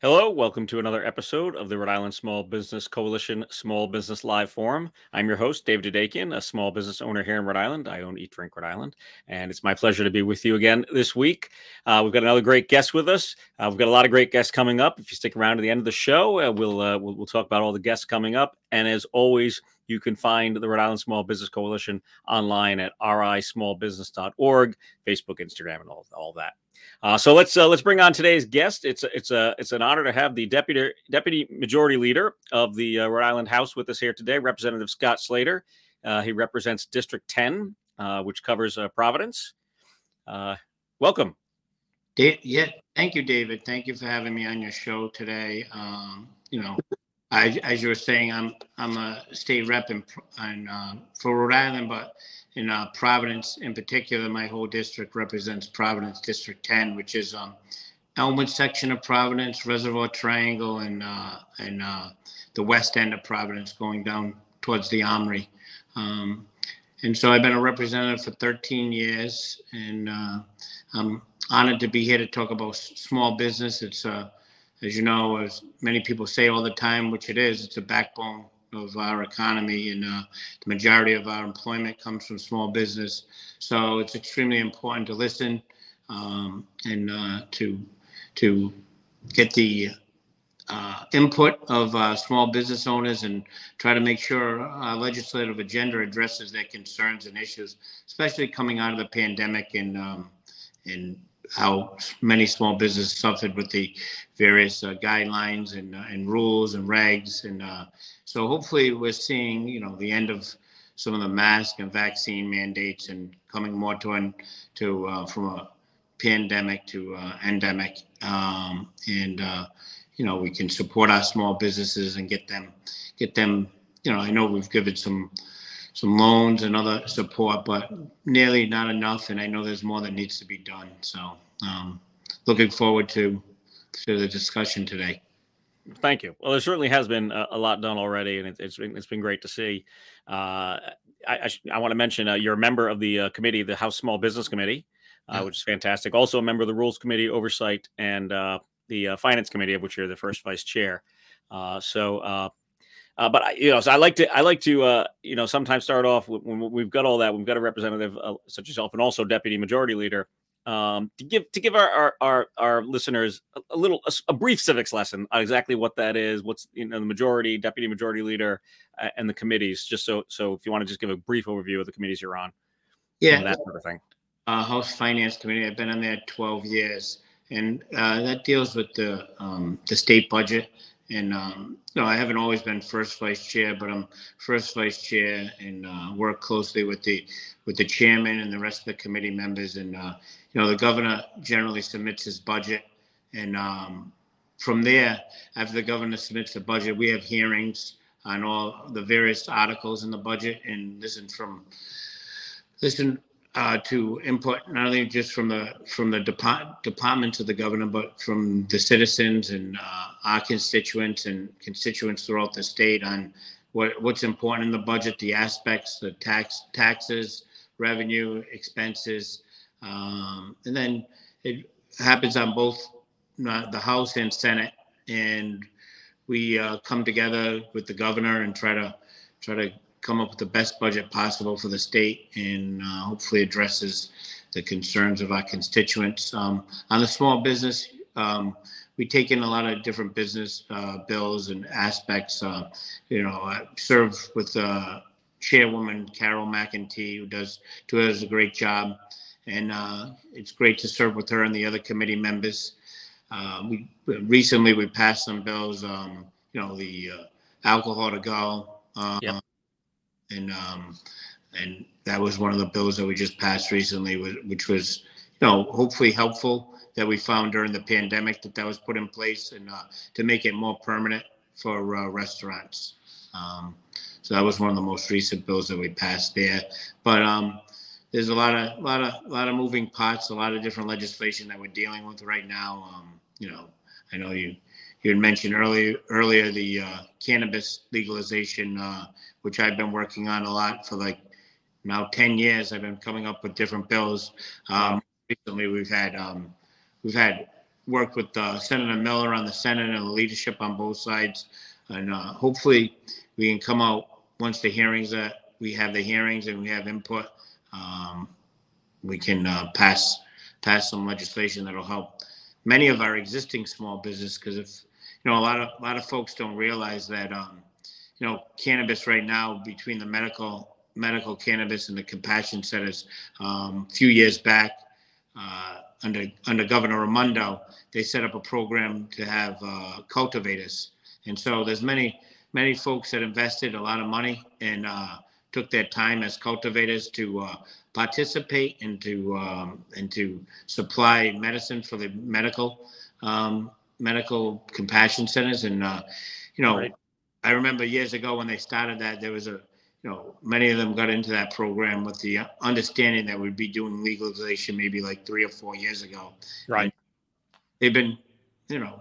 Hello, welcome to another episode of the Rhode Island Small Business Coalition Small Business Live Forum. I'm your host, Dave Dadekian, a small business owner here in Rhode Island. I own Eat Drink Rhode Island, and it's my pleasure to be with you again this week. We've got another great guest with us. We've got a lot of great guests coming up. If you stick around to the end of the show, we'll talk about all the guests coming up. And as always, you can find the Rhode Island Small Business Coalition online at rismallbusiness.org, Facebook, Instagram, and all that. So let's bring on today's guest. It's an honor to have the deputy majority leader of the Rhode Island House with us here today, Representative Scott Slater. He represents District 10, which covers Providence. Welcome. Yeah, thank you, David. Thank you for having me on your show today. As you were saying, I'm a state rep for Rhode Island, but in Providence in particular, my whole district represents Providence District 10, which is Elmwood section of Providence, Reservoir Triangle, and the west end of Providence going down towards the Armory. And so I've been a representative for 13 years, and I'm honored to be here to talk about small business. It's, as you know, as many people say all the time, which it is, it's a backbone of our economy, and the majority of our employment comes from small business. So it's extremely important to listen and to get the input of small business owners and try to make sure our legislative agenda addresses their concerns and issues, especially coming out of the pandemic and how many small businesses suffered with the various guidelines and rules and regs. And so hopefully we're seeing, the end of some of the mask and vaccine mandates and coming more to from a pandemic to endemic. We can support our small businesses and get them, I know we've given some loans and other support, but nearly not enough. And I know there's more that needs to be done. So looking forward to the discussion today. Thank you. Well, there certainly has been a lot done already, and it's been great to see. I want to mention you're a member of the committee, the House Small Business Committee, which is fantastic. Also a member of the Rules Committee, Oversight, and the Finance Committee, of which you're the first vice chair. But so I like to sometimes start off when we've got all that. We've got a representative such as yourself, and also deputy majority leader. To give our listeners a brief civics lesson on exactly what that is, what's the majority, deputy majority leader, and the committees. Just so if you want to just give a brief overview of the committees you're on, and that sort of thing. House Finance Committee. I've been on there 12 years, and that deals with the state budget. And I haven't always been first vice chair, but I'm first vice chair and work closely with the chairman and the rest of the committee members. And the governor generally submits his budget, and from there, after the governor submits the budget, we have hearings on all the various articles in the budget and listen to input not only just from the departments of the governor, but from the citizens and our constituents throughout the state on what's important in the budget, the aspects, the taxes, revenue, expenses, and then it happens on both the House and Senate, and we come together with the governor and try to come up with the best budget possible for the state, and hopefully addresses the concerns of our constituents. On the small business, we take in a lot of different business bills and aspects. I serve with Chairwoman Carol McEntee, who does a great job, and it's great to serve with her and the other committee members. We recently passed some bills, the alcohol to go. And that was one of the bills that we just passed recently, which was, hopefully helpful, that we found during the pandemic that was put in place, and to make it more permanent for restaurants. So that was one of the most recent bills that we passed there. But there's a lot of moving parts, a lot of different legislation that we're dealing with right now. I know you had mentioned earlier the cannabis legalization, which I've been working on a lot for now 10 years. I've been coming up with different bills. Recently, we've had worked with Senator Miller on the Senate and the leadership on both sides. And hopefully we can come out once the hearings that we have the hearings and we have input. We can pass some legislation that'll help many of our existing small business. Because if a lot of folks don't realize that cannabis right now, between the medical cannabis and the compassion centers, a few years back under Governor Raimondo, they set up a program to have cultivators. And so there's many folks that invested a lot of money and took their time as cultivators to participate and to supply medicine for the medical compassion centers. And right. I remember years ago when they started that, there was many of them got into that program with the understanding that we'd be doing legalization maybe like 3 or 4 years ago. Right. And they've been,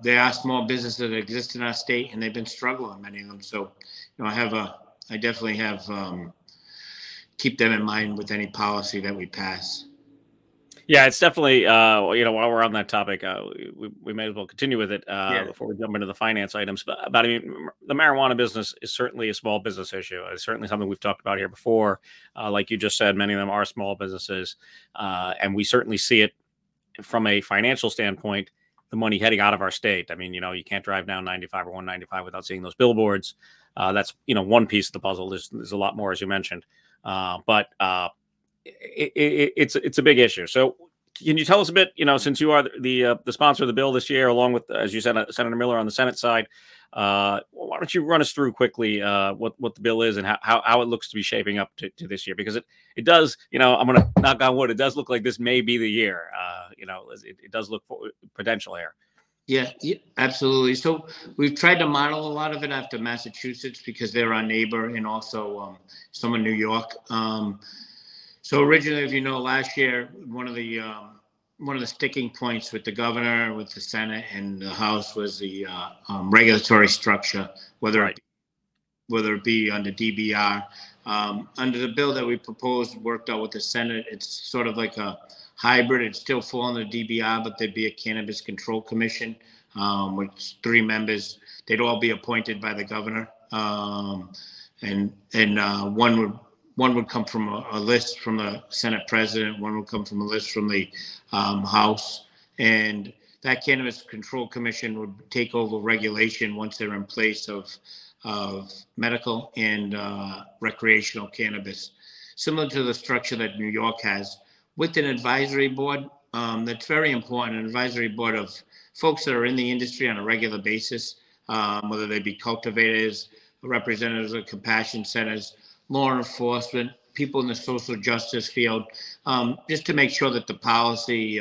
there are small businesses that exist in our state and they've been struggling, many of them. So, I definitely have, keep them in mind with any policy that we pass. Yeah, it's definitely, while we're on that topic, we may as well continue with it before we jump into the finance items. But I mean, the marijuana business is certainly a small business issue. It's certainly something we've talked about here before. Like you just said, many of them are small businesses. And we certainly see it from a financial standpoint, the money heading out of our state. I mean, you can't drive down 95 or 195 without seeing those billboards. That's, one piece of the puzzle. There's a lot more, as you mentioned. But it's a big issue. So can you tell us a bit, since you are the sponsor of the bill this year, along with, as you said, Senator Miller on the Senate side, why don't you run us through quickly what the bill is and how it looks to be shaping up to this year? Because it does, I'm going to knock on wood, it does look like this may be the year. It does look for potential here. Yeah, absolutely. So we've tried to model a lot of it after Massachusetts because they're our neighbor, and also some of New York. So originally, if last year, one of the sticking points with the governor, with the Senate, and the House was the regulatory structure, whether it be under DBR. Under the bill that we proposed, worked out with the Senate, it's sort of like a hybrid. It'd still fall under DBR, but there'd be a Cannabis Control Commission, with 3 members. They'd all be appointed by the governor, and one would come from a list from the Senate president. One would come from a list from the House. And that Cannabis Control Commission would take over regulation once they're in place of medical and recreational cannabis, similar to the structure that New York has, with an advisory board. That's very important, an advisory board of folks that are in the industry on a regular basis, whether they be cultivators, representatives of compassion centers, law enforcement, people in the social justice field, just to make sure that the policy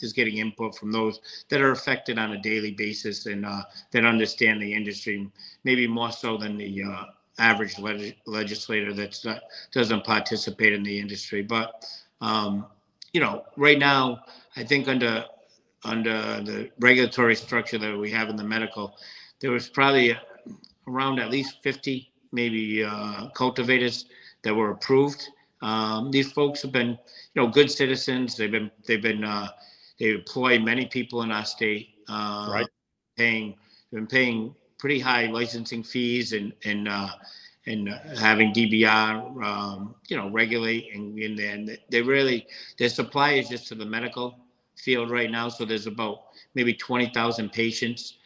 is getting input from those that are affected on a daily basis and that understand the industry, maybe more so than the average legislator that doesn't participate in the industry. But, right now, I think under the regulatory structure that we have in the medical, there was probably around at least 50 maybe cultivators that were approved. These folks have been, good citizens. They employ many people in our state. Right. They've been paying pretty high licensing fees and having DBR, regulate, and their supply is just to the medical field right now. So there's about maybe 20,000 patients.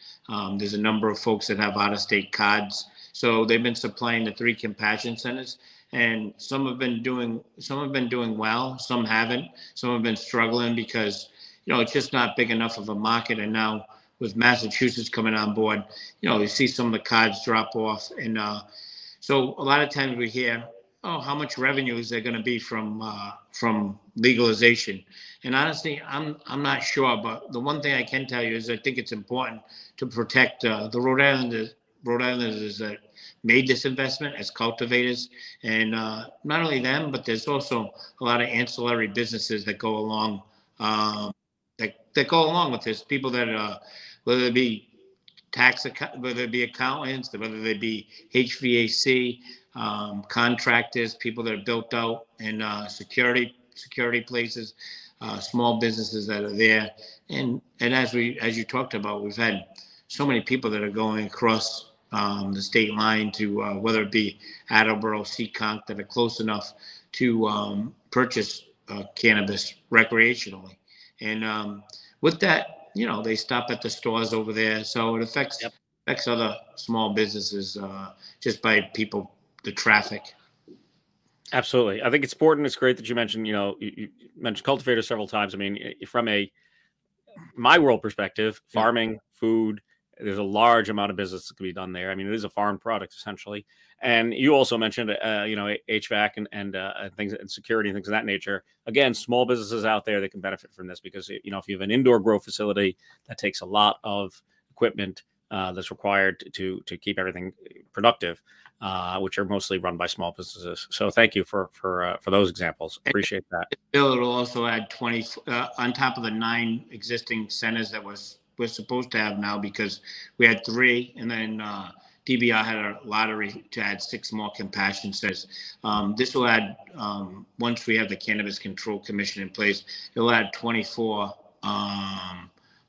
There's a number of folks that have out-of-state cards. So they've been supplying the 3 compassion centers, and some have been doing well, some haven't. Some have been struggling because, it's just not big enough of a market. And now with Massachusetts coming on board, you see some of the cards drop off. And so a lot of times we hear, oh, how much revenue is there going to be from legalization? And honestly, I'm not sure. But the one thing I can tell you is I think it's important to protect the Rhode Islanders that made this investment as cultivators, and not only them, but there's also a lot of ancillary businesses that go along that go along with this. People that whether it be whether it be accountants, whether they be HVAC contractors, people that are built out in security places, small businesses that are there. And as you talked about, we've had so many people that are going across the state line to whether it be Attleboro, Seekonk, that are close enough to purchase cannabis recreationally. And with that, they stop at the stores over there. So it affects other small businesses just by the traffic. Absolutely. I think it's important. It's great that you mentioned, you mentioned cultivators several times. I mean, from my world perspective, farming, food, there's a large amount of business that can be done there. I mean, it is a farm product essentially. And you also mentioned, HVAC and things and security and things of that nature. Again, small businesses out there that can benefit from this because, if you have an indoor grow facility, that takes a lot of equipment that's required to keep everything productive, which are mostly run by small businesses. So thank you for those examples. Appreciate that. Bill will also add 20 on top of the 9 existing centers that we're supposed to have now, because we had 3, and then DBR had a lottery to add 6 more compassion centers. This will add, once we have the Cannabis Control Commission in place, it'll add 24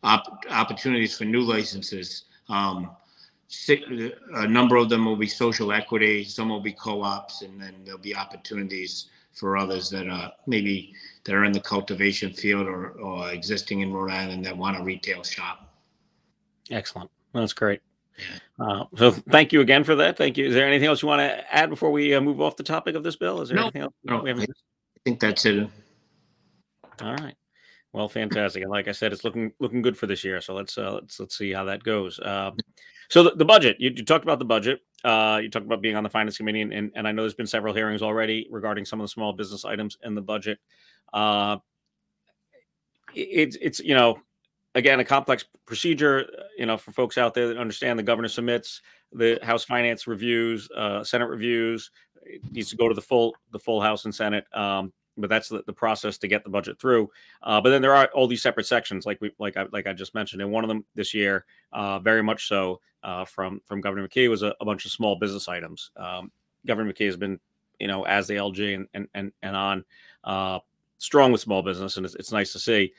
opportunities for new licenses. A number of them will be social equity, some will be co-ops, and then there'll be opportunities for others that are in the cultivation field or existing in Rhode Island that want a retail shop. Excellent. That's great. So thank you again for that. Thank you. Is there anything else you want to add before we move off the topic of this bill? Is there anything else? No, I think that's it. All right. Well, fantastic. And like I said, it's looking good for this year. So let's see how that goes. So the budget, you talked about the budget. You talked about being on the finance committee, and I know there's been several hearings already regarding some of the small business items in the budget. It's again, a complex procedure, for folks out there that understand. The governor submits, the House Finance reviews, Senate reviews. It needs to go to the full House and Senate. But that's the process to get the budget through. But then there are all these separate sections, like I just mentioned, and one of them this year, very much so, from Governor McKee, was a bunch of small business items. Governor McKee has been, as the LG and on, strong with small business, and it's nice to see.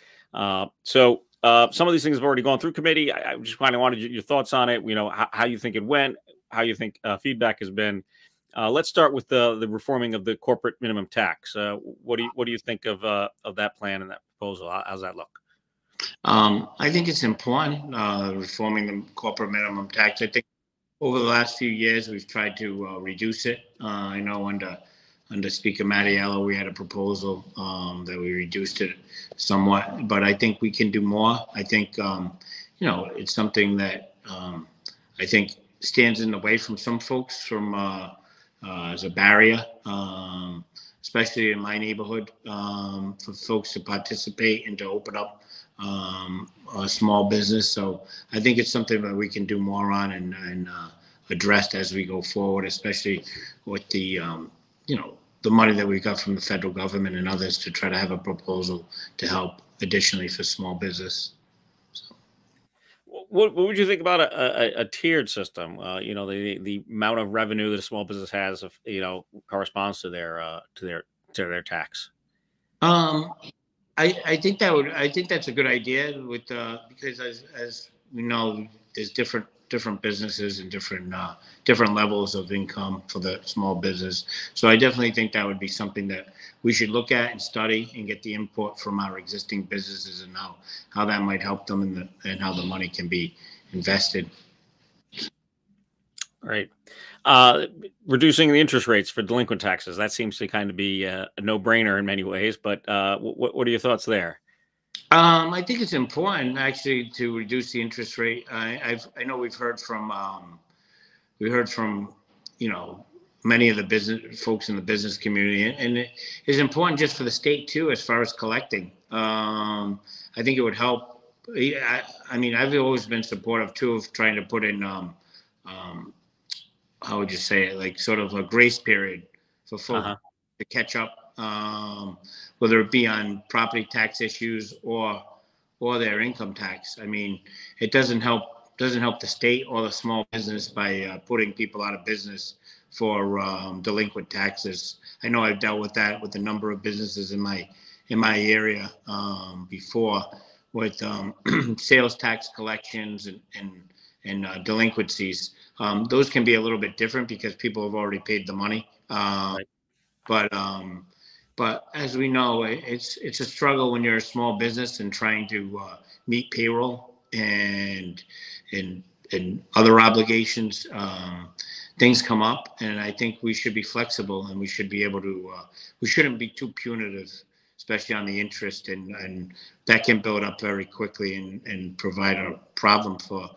So some of these things have already gone through committee. I just kind of wanted your thoughts on it. How you think it went, how you think feedback has been. Let's start with the reforming of the corporate minimum tax. What do you think of that plan and that proposal? How's that look? I think it's important, reforming the corporate minimum tax. I think over the last few years we've tried to reduce it. I know under Speaker Mattiello we had a proposal that we reduced it somewhat, but I think we can do more. I think it's something that I think stands in the way from some folks as a barrier, especially in my neighborhood, for folks to participate and to open up a small business. So I think it's something that we can do more on and address as we go forward, especially with the money that we got from the federal government and others to try to have a proposal to help additionally for small business. What would you think about a tiered system? The amount of revenue that a small business has, corresponds to their tax. I think that's a good idea because as we know, there's different businesses and different levels of income for the small business. So I definitely think that would be something that we should look at and study and get the input from our existing businesses and how that might help them and how the money can be invested. Great. Reducing the interest rates for delinquent taxes, that seems to kind of be a no-brainer in many ways, but what are your thoughts there? I think it's important actually to reduce the interest rate. I know we've heard from many of the business folks in the business community, and it is important just for the state too, as far as collecting. I think it would help. I mean, I've always been supportive too of trying to put in, how would you say it, like sort of a grace period for folks to catch up, whether it be on property tax issues or their income tax. I mean, it doesn't help the state or the small business by putting people out of business for delinquent taxes. I know I've dealt with that with a number of businesses in my in my area before with sales tax collections and delinquencies. Those can be a little bit different because people have already paid the money. Right. But as we know, it's a struggle when you're a small business and trying to meet payroll and other obligations. Things come up, and I think we should be flexible, and we should be able to. We shouldn't be too punitive, especially on the interest, and that can build up very quickly and provide a problem for.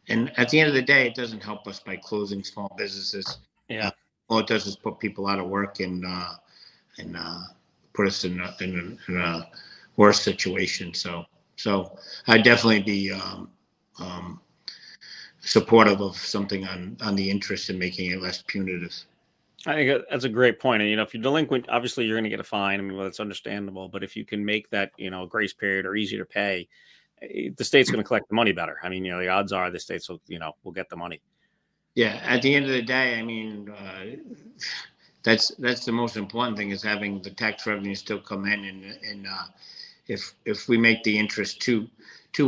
And at the end of the day, it doesn't help us by closing small businesses. Yeah. All it does is put people out of work and put us in a worse situation. So I'd definitely be supportive of something on the interest and making it less punitive. I think that's a great point. And, if you're delinquent, obviously you're going to get a fine. I mean, well, that's understandable. But if you can make that, a grace period or easy to pay, the state's going to collect the money better. I mean, the odds are the states will get the money. Yeah. At the end of the day, I mean, that's the most important thing is having the tax revenue still come in. And if we make the interest too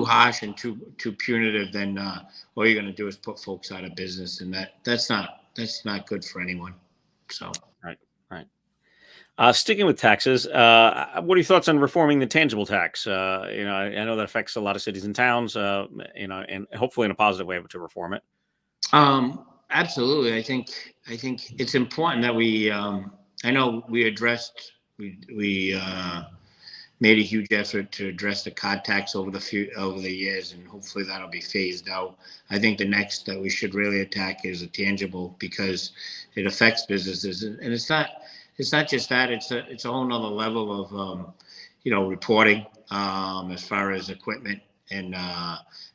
harsh and too punitive, then all you're going to do is put folks out of business, and that's not good for anyone. So right. Sticking with taxes, what are your thoughts on reforming the tangible tax? I know that affects a lot of cities and towns. And hopefully in a positive way to reform it. Absolutely. I think it's important that we. I know we made a huge effort to address the card tax over the years, and hopefully that'll be phased out. I think the next that we should really attack is a tangible, because it affects businesses, and it's not just that. It's a whole nother level of reporting as far as equipment and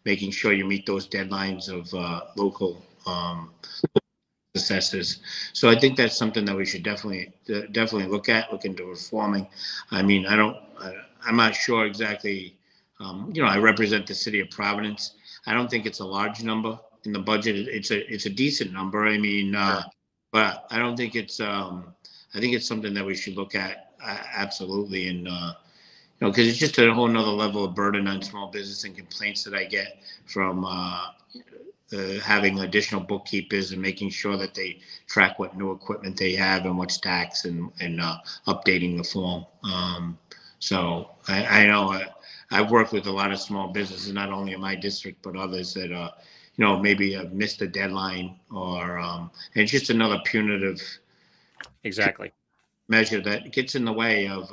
making sure you meet those deadlines of local assessors. So I think that's something that we should definitely look into reforming. I mean, I'm not sure exactly. I represent the city of Providence. I don't think it's a large number in the budget. It's a decent number. I mean, but I don't think it's. I think it's something that we should look at absolutely, and because it's just a whole nother level of burden on small business and complaints that I get from. Having additional bookkeepers and making sure that they track what new equipment they have and what's taxed and updating the form. So I know I've worked with a lot of small businesses, not only in my district, but others that, maybe have missed a deadline or it's just another punitive measure that gets in the way of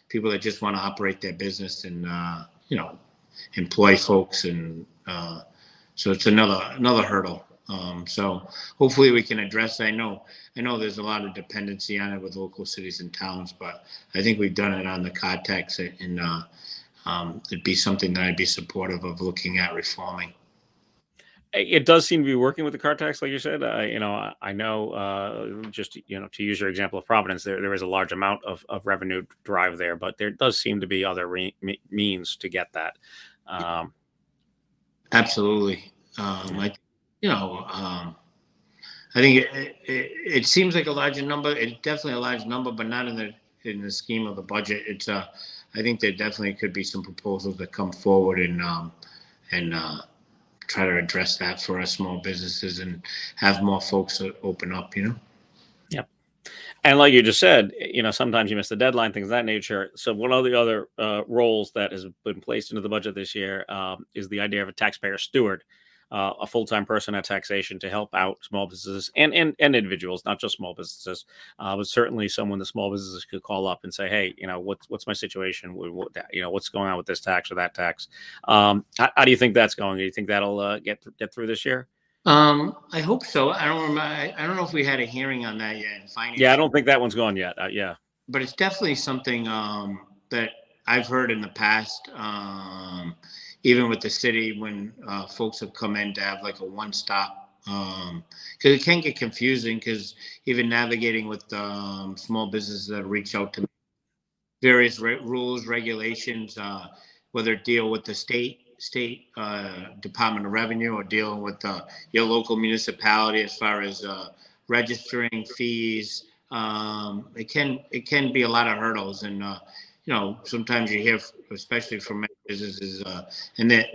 people that just want to operate their business and, employ folks and, so it's another hurdle. So hopefully we can address. I know there's a lot of dependency on it with local cities and towns, but I think we've done it on the card tax, and it'd be something that I'd be supportive of looking at reforming. It does seem to be working with the card tax, like you said. I know just to use your example of Providence, there is a large amount of revenue derived there, but there does seem to be other means to get that. Absolutely. I think it seems like a larger number. It's definitely a large number, but not in the scheme of the budget. It's I think there definitely could be some proposals that come forward and try to address that for our small businesses and have more folks open up. Yep. And like you just said, sometimes you miss the deadline, things of that nature. So one of the other roles that has been placed into the budget this year is the idea of a taxpayer steward, a full-time person at taxation to help out small businesses and individuals, not just small businesses, but certainly someone the small businesses could call up and say, hey, what's my situation? What's going on with this tax or that tax? How do you think that's going? Do you think that'll get through this year? I hope so. I don't know if we had a hearing on that yet in finance. Yeah, I don't think that one's gone yet. Yeah, but it's definitely something that I've heard in the past, even with the city when folks have come in to have like a one-stop, because it can get confusing. Because even navigating with small businesses that reach out to me, various rules, regulations, whether it deal with the state Department of Revenue or dealing with your local municipality as far as registering fees, it can be a lot of hurdles. And sometimes you hear, especially from many businesses, and that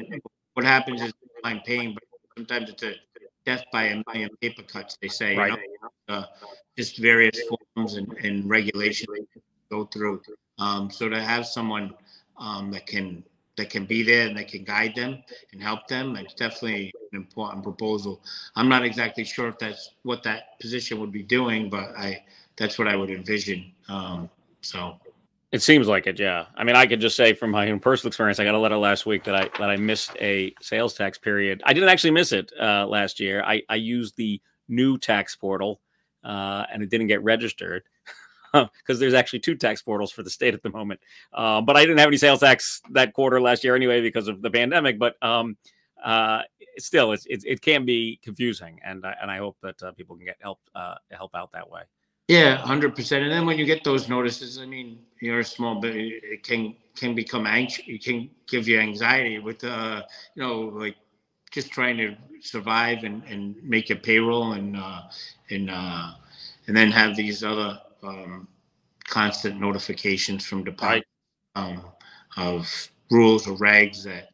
what happens is I'm paying, but sometimes it's a death by a million paper cuts. They say, Right. just various forms and regulations go through. So to have someone that can be there and that can guide them and help them, it's definitely an important proposal. I'm not exactly sure if that's what that position would be doing, but that's what I would envision. So It seems like it, yeah. I mean, I could just say from my own personal experience, I got a letter last week that I missed a sales tax period. I didn't actually miss it last year. I used the new tax portal, and it didn't get registered because there's actually two tax portals for the state at the moment. But I didn't have any sales tax that quarter last year anyway because of the pandemic. But still, it can be confusing, and I hope that people can get help out that way. yeah, 100%. And then when you get those notices, I mean, you're a small bit, it can become anxious. It can give you anxiety with, like just trying to survive and make your payroll and then have these other constant notifications from department of rules or regs that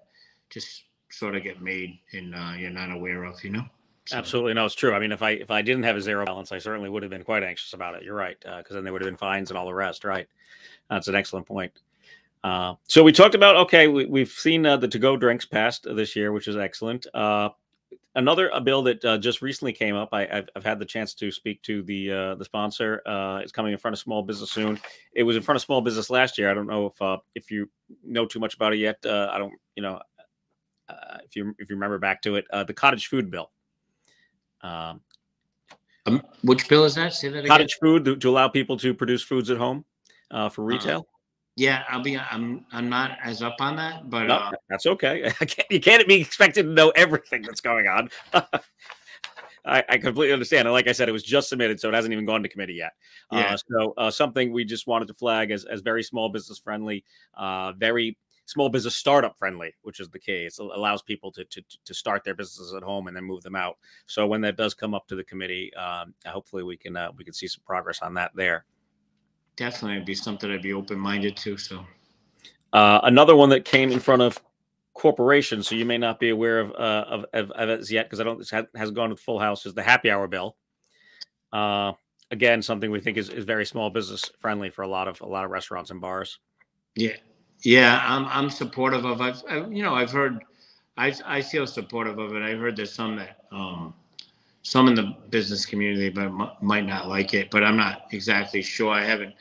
just sort of get made and you're not aware of, So. Absolutely. No, it's true. I mean, if I didn't have a zero balance, I certainly would have been quite anxious about it. You're right. Because then there would have been fines and all the rest. Right. That's an excellent point. So we talked about, okay, we've seen the to-go drinks passed this year, which is excellent. Another bill that just recently came up, I've had the chance to speak to the sponsor. It's coming in front of small business soon. It was in front of small business last year. I don't know if you know too much about it yet. I don't, if you remember back to it, the cottage food bill. Which bill is that? Say that again. Cottage food to allow people to produce foods at home for retail. Yeah, I'm not as up on that, but no, that's okay. You can't be expected to know everything that's going on. I completely understand. And like I said, it was just submitted, so it hasn't even gone to committee yet. Yeah. So something we just wanted to flag as very small business friendly, very small business startup friendly, which is the key. It allows people to start their businesses at home and then move them out. So when that does come up to the committee, hopefully we can see some progress on that there. Definitely, it'd be something I'd be open-minded to. So another one that came in front of corporations, so you may not be aware of it yet because it hasn't gone to the full house, is the happy hour bill. Again, something we think is very small business friendly for a lot of restaurants and bars. Yeah, I'm supportive of. I've heard. I feel supportive of it. I've heard there's some that some in the business community but might not like it, but I'm not exactly sure. I haven't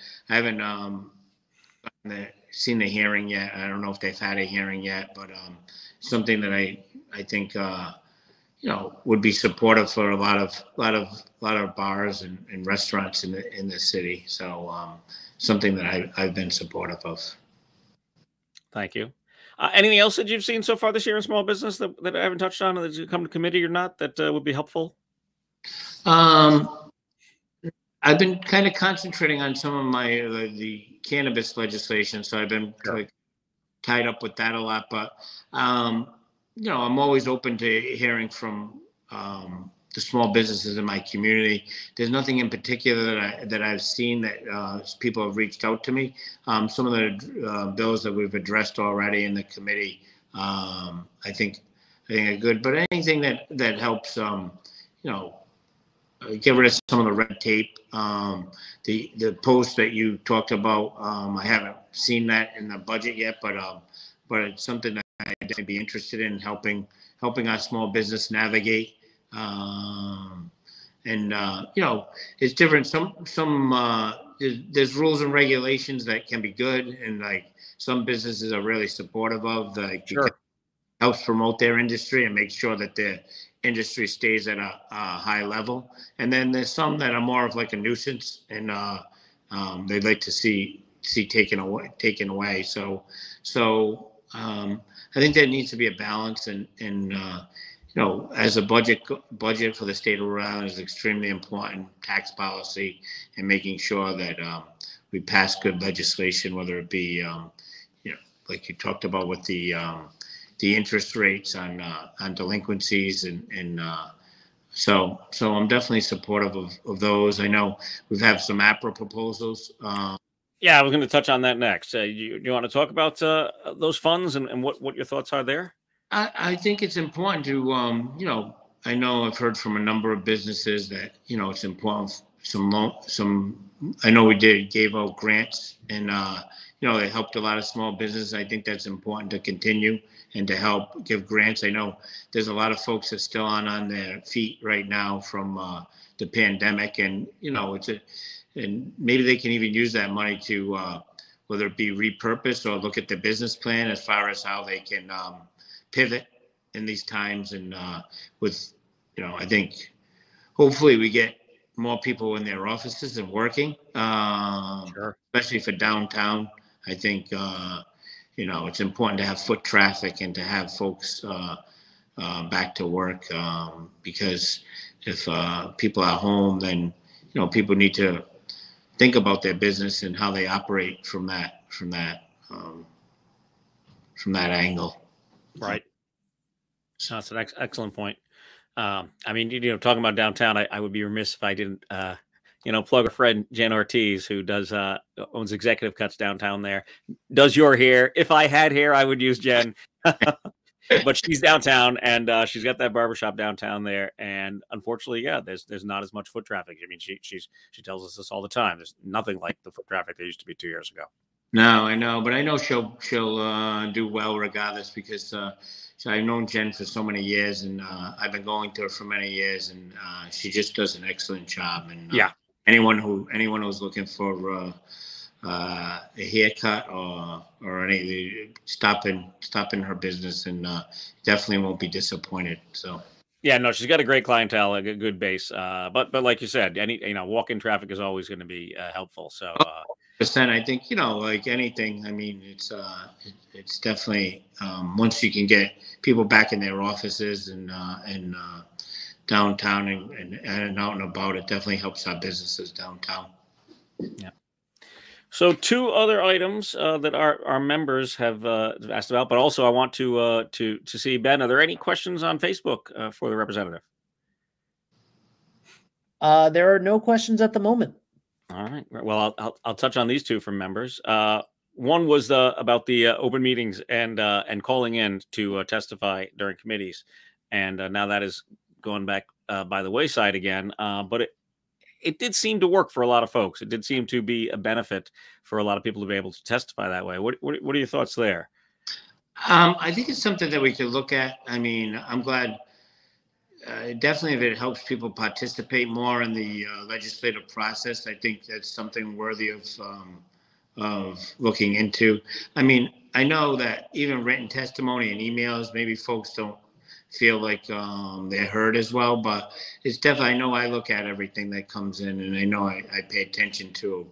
seen the hearing yet. I don't know if they've had a hearing yet, but something that I think would be supportive for a lot of bars and restaurants in the city. So something that I've been supportive of. Thank you. Anything else that you've seen so far this year in small business that I haven't touched on, that you come to committee or not, that would be helpful? I've been kind of concentrating on some of the cannabis legislation, so I've been tied up with that a lot. But I'm always open to hearing from the small businesses in my community. There's nothing in particular that I've seen that people have reached out to me. Some of the bills that we've addressed already in the committee, I think are good. But anything that helps, get rid of some of the red tape. The post that you talked about, I haven't seen that in the budget yet, but it's something that I'd definitely be interested in helping our small business navigate. It's different. There's rules and regulations that can be good, and like some businesses are really supportive of, because it helps promote their industry and make sure that the industry stays at a high level. And then there's some that are more of like a nuisance, and they'd like to see taken away. So I think there needs to be a balance, and as a budget for the state of Rhode Island is extremely important. Tax policy and making sure that we pass good legislation, whether it be like you talked about with the interest rates on delinquencies and So I'm definitely supportive of those. I know we've had some APRA proposals. Yeah, I was going to touch on that next. You want to talk about those funds and what your thoughts are there? I think it's important to, I know I've heard from a number of businesses that, it's important. I know we gave out grants and, it helped a lot of small businesses. I think that's important to continue and to help give grants. I know there's a lot of folks that still aren't on their feet right now from the pandemic, and, and maybe they can even use that money to, whether it be repurposed or look at the business plan as far as how they can, pivot in these times. And with, I think hopefully we get more people in their offices and working, Sure. especially for downtown. I think, it's important to have foot traffic and to have folks back to work, because if people are home, then, people need to think about their business and how they operate from that angle. Right. That's an excellent point. I mean, talking about downtown, I would be remiss if I didn't, plug a friend, Jen Ortiz, who owns Executive Cuts downtown there, does your hair. If I had hair, I would use Jen. But she's downtown, and she's got that barbershop downtown there. And unfortunately, yeah, there's not as much foot traffic. I mean, she tells us this all the time. There's nothing like the foot traffic there used to be 2 years ago. No, I know, but I know she'll do well regardless, because I've known Jen for so many years, and I've been going to her for many years, and she just does an excellent job. And yeah, anyone who's looking for a haircut or any stop in her business, and definitely won't be disappointed. So. Yeah, no, she's got a great clientele, a good base. But like you said, walk-in traffic is always going to be helpful. So. Percent, I think, like anything. I mean, it's definitely once you can get people back in their offices and downtown and out and about, it definitely helps our businesses downtown. Yeah. So 2 other items that our members have asked about, but also I want to see, Ben, are there any questions on Facebook for the representative? There are no questions at the moment. All right. Well, I'll touch on these 2 from members. One was about the open meetings and calling in to testify during committees, and now that is going back by the wayside again. But it did seem to work for a lot of folks. It did seem to be a benefit for a lot of people to be able to testify that way. What are your thoughts there? I think it's something that we could look at. I mean, I'm glad. Definitely, if it helps people participate more in the legislative process, I think that's something worthy of looking into. I mean, I know that even written testimony and emails, maybe folks don't feel like they're heard as well, but it's definitely, I know I look at everything that comes in, and I know I pay attention to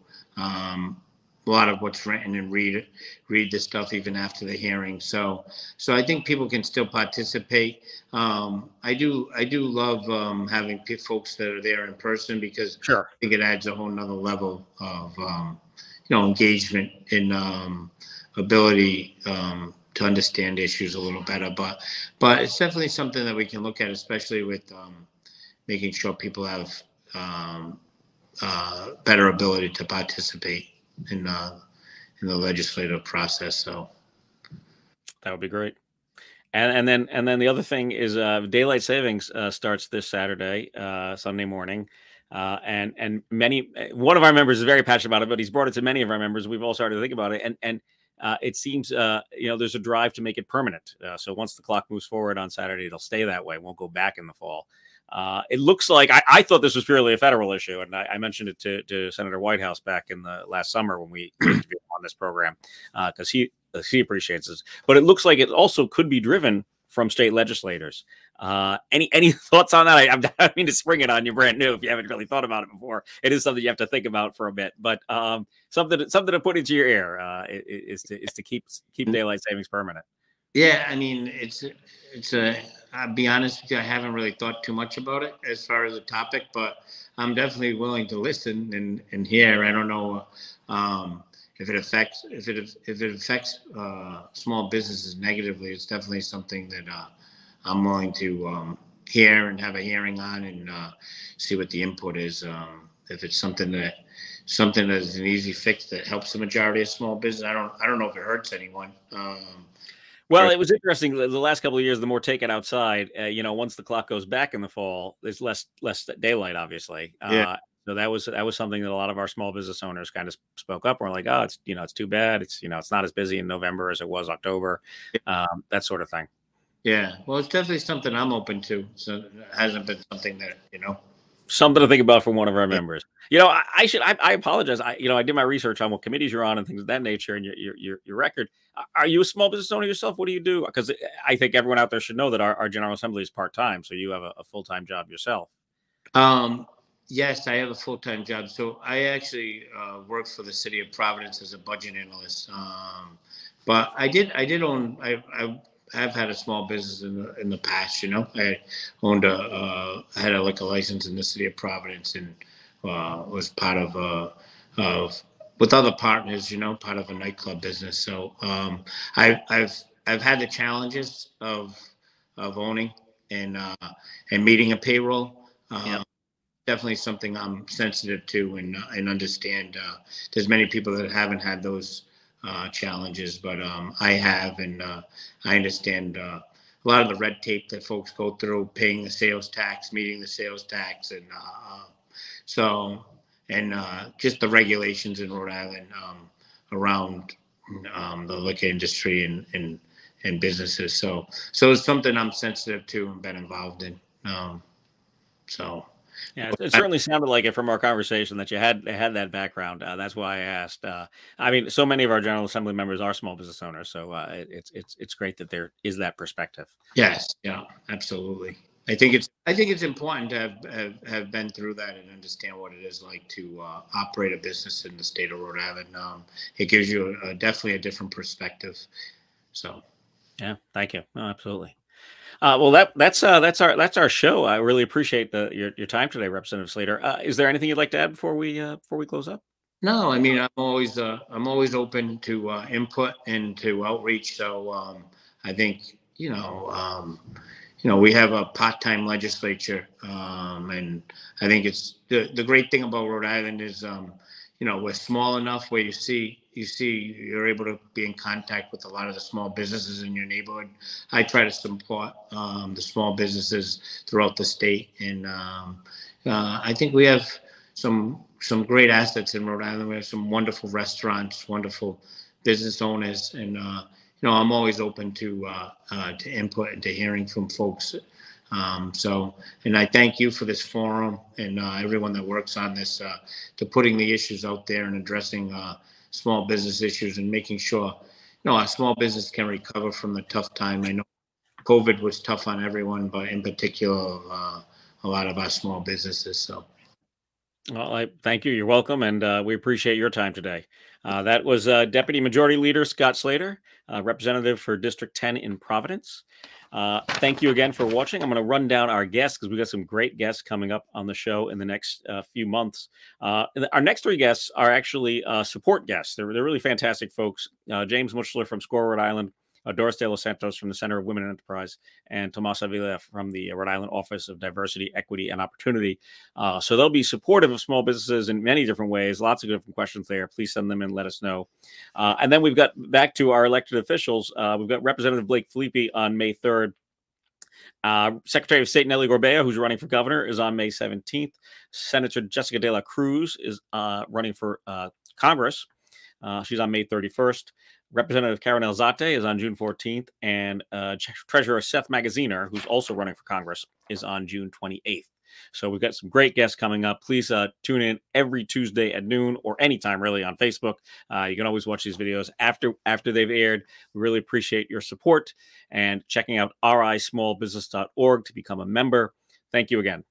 a lot of what's written and read the stuff even after the hearing. So I think people can still participate. I do love having folks that are there in person, because Sure. I think it adds a whole nother level of engagement and ability to understand issues a little better. But it's definitely something that we can look at, especially with making sure people have better ability to participate in the legislative process. So that would be great. And then the other thing is daylight savings starts this Saturday, Sunday morning. And one of our members is very passionate about it, but he's brought it to many of our members. We've all started to think about it. And it seems, there's a drive to make it permanent. So once the clock moves forward on Saturday, it'll stay that way. It won't go back in the fall. It looks like I thought this was purely a federal issue, and I mentioned it to Senator Whitehouse back in the last summer when we interviewed him on this program, because he appreciates this. But it looks like it also could be driven from state legislators. Any thoughts on that? I don't mean to spring it on you brand new if you haven't really thought about it before. It is something you have to think about for a bit, but something to put into your ear is to keep daylight savings permanent. Yeah, I mean, I'll be honest with you, I haven't really thought too much about it as far as a topic, but I'm definitely willing to listen and hear. I don't know if it affects small businesses negatively. It's definitely something that I'm willing to hear and have a hearing on, and see what the input is. If it's something that is an easy fix that helps the majority of small business, I don't know if it hurts anyone. Well, it was interesting. The last couple of years, the more taken outside, once the clock goes back in the fall, there's less daylight, obviously. Yeah. So that was something that a lot of our small business owners kind of spoke up. We're like, oh, it's too bad. It's not as busy in November as it was October, that sort of thing. Yeah. Well, it's definitely something I'm open to. So it hasn't been something that Something to think about for one of our members. I apologize. I did my research on what committees you're on and things of that nature, and your record. Are you a small business owner yourself? What do you do? Because I think everyone out there should know that our General Assembly is part-time, so you have a full-time job yourself. Yes, I have a full-time job. So I actually work for the city of Providence as a budget analyst. But I've had a small business in the past. I owned I had a liquor license in the city of Providence, and was part of with other partners, part of a nightclub business. So I've had the challenges of owning and meeting a payroll. Definitely something I'm sensitive to and understand. There's many people that haven't had those challenges, but I have, and I understand a lot of the red tape that folks go through, paying the sales tax, meeting the sales tax, and just the regulations in Rhode Island around the liquor industry and businesses. So it's something I'm sensitive to and been involved in. Yeah, it certainly sounded like it from our conversation that you had that background. That's why I asked. I mean, so many of our General Assembly members are small business owners, so it's great that there is that perspective. Yes, yeah, absolutely. I think it's important to have been through that and understand what it is like to operate a business in the state of Rhode Island. It gives you definitely a different perspective. So, yeah, thank you. Oh, absolutely. Well, that's our show. I really appreciate your time today, Representative Slater. Is there anything you'd like to add before we close up? No, I mean, I'm always open to input and to outreach. So I think we have a part-time legislature, and I think it's the great thing about Rhode Island is we're small enough where you're able to be in contact with a lot of the small businesses in your neighborhood. I try to support the small businesses throughout the state, and I think we have some great assets in Rhode Island. We have some wonderful restaurants, wonderful business owners, and I'm always open to input and to hearing from folks. And I thank you for this forum and everyone that works on this, to putting the issues out there and addressing small business issues and making sure, our small business can recover from the tough time. I know COVID was tough on everyone, but in particular, a lot of our small businesses. So. Well, I thank you. You're welcome, and we appreciate your time today. That was Deputy Majority Leader Scott Slater, representative for District 10 in Providence. Thank you again for watching. I'm going to run down our guests because we got some great guests coming up on the show in the next few months. Our next three guests are actually support guests. They're really fantastic folks. James Muchler from SCORE, Rhode Island, Doris De Los Santos from the Center of Women in Enterprise, and Tomas Avila from the Rhode Island Office of Diversity, Equity, and Opportunity. So they'll be supportive of small businesses in many different ways. Lots of different questions there. Please send them in. Let us know. And then we've got back to our elected officials. We've got Representative Blake Filippi on May 3rd. Secretary of State Nellie Gorbea, who's running for governor, is on May 17th. Senator Jessica De La Cruz is running for Congress. She's on May 31st. Representative Karen Elzate is on June 14th, and Treasurer Seth Magaziner, who's also running for Congress, is on June 28th. So we've got some great guests coming up. Please tune in every Tuesday at noon or anytime really on Facebook. You can always watch these videos after they've aired. We really appreciate your support and checking out rismallbusiness.org to become a member. Thank you again.